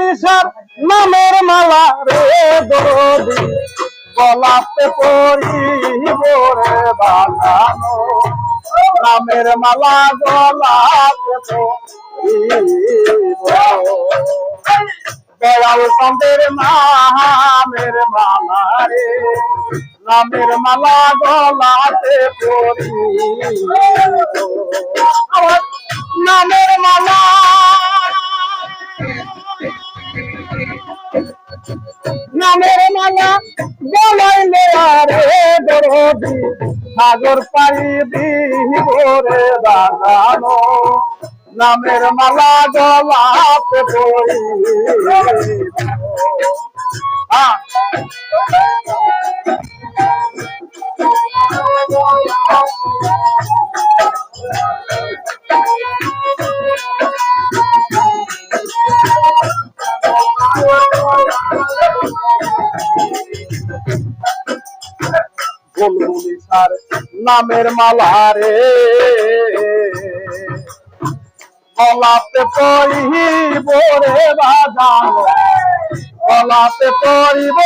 পুলিশের নামের মালা রে দরদি গলাতে পরিব রে বাজানো নামের মালা গলাতে পরিব দয়াল চন্দ্রের নামের মালা রে নামের মালা গলাতে পরিব নামের মালা নামের মালা গলাইলে রে দরদি সাগর পাড়ি দিব রে বাজানো নামের মালা গলাতে পরিব পুলিশের নামের মালা রে গলাতে পরিব রে বাজানো গলাতে পরিব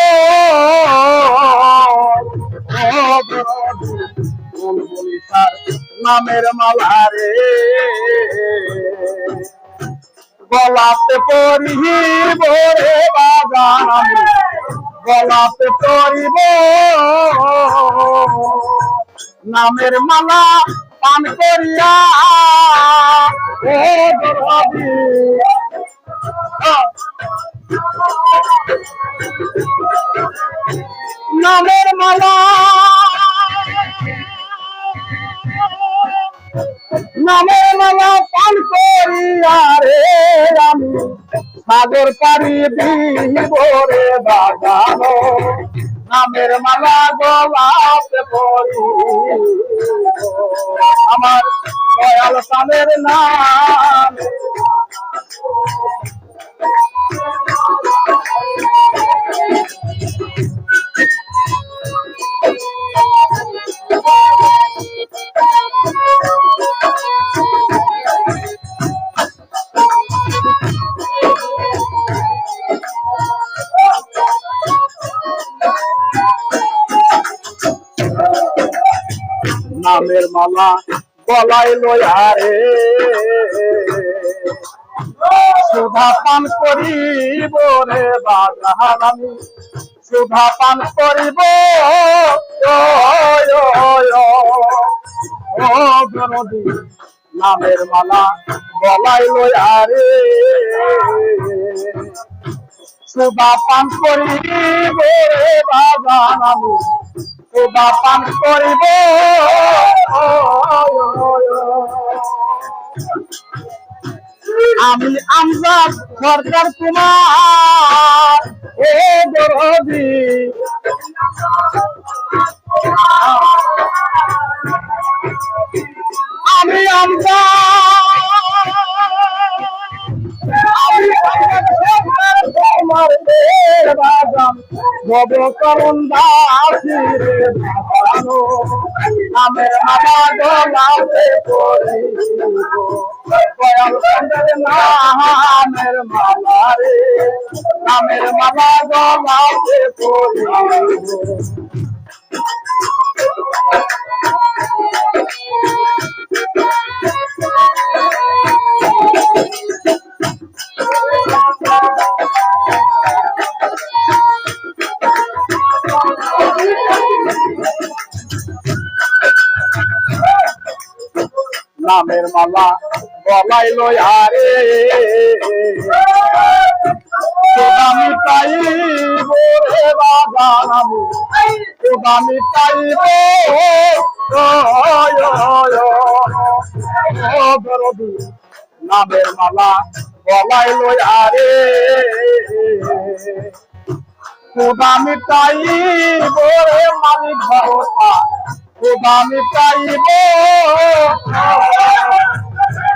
পুলিশের নামের মালা রে গলাতে পরিব রে বাজানো গলাতে পরিব নামের মালা পান করিয়া ও দরদি নামের মালা নামের মালা পান করিয়া রে আমি সাগর পাড়ি দিব রে বাজানো নামের মালা গলাতে পরিব আমার দয়াল চাঁদের নাম নামের মালা গলায় লইয়া রে সুধা পান করিব রে বাজার আমি সুধা পান করিব ও দরদি নামের মালা গলায় লইয়া রে সুধা পান করিব রে বাজার আমি সুধা পান করিব আমি আমজাদ সরকার কুমার ও দরদি আমি ভব করুন দাসী রে বাজানো নামের মালা গলাতে পরিব দয়াল চন্দ্রের নামের মালা রে নামের মালা গলাতে পরিব নামের মালা গলায় লইয়া রে আমি পাইব রে বাজান আমি পাইব দরদি নামের মালা গলায় লইয়া রে আমি পাইব রে মালিক ভরসা আমি পাইব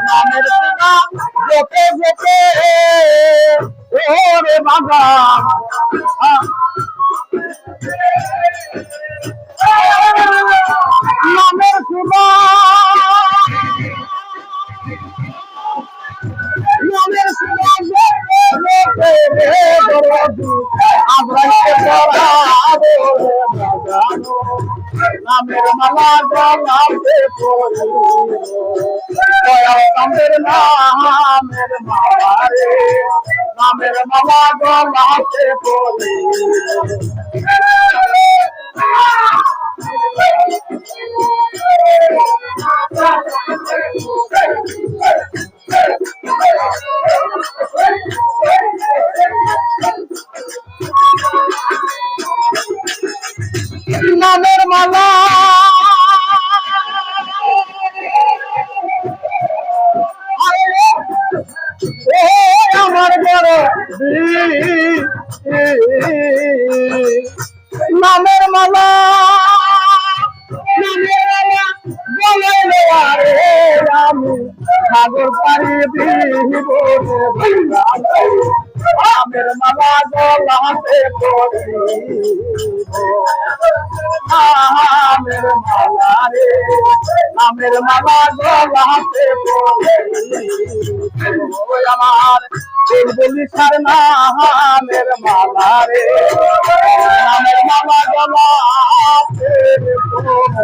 নামের পিতা যেতে যেতে ওরে বাবা নামের সুবা নামের সুবা যেতে যেতে নামের মালা গলাতে পরিব দয়াল চাঁদের নামের মালা রে নামের মালা গলাতে পরিব নামের মালা আমার বড় নামের মালা আমি সাগর পাড়ি দিব নামের মালা গলাতে পরিব নামের মালা রে নামের মালা গলাতে পরিব আমার বলি সার নামের মালা রে নামের মালা গলাতে পরিব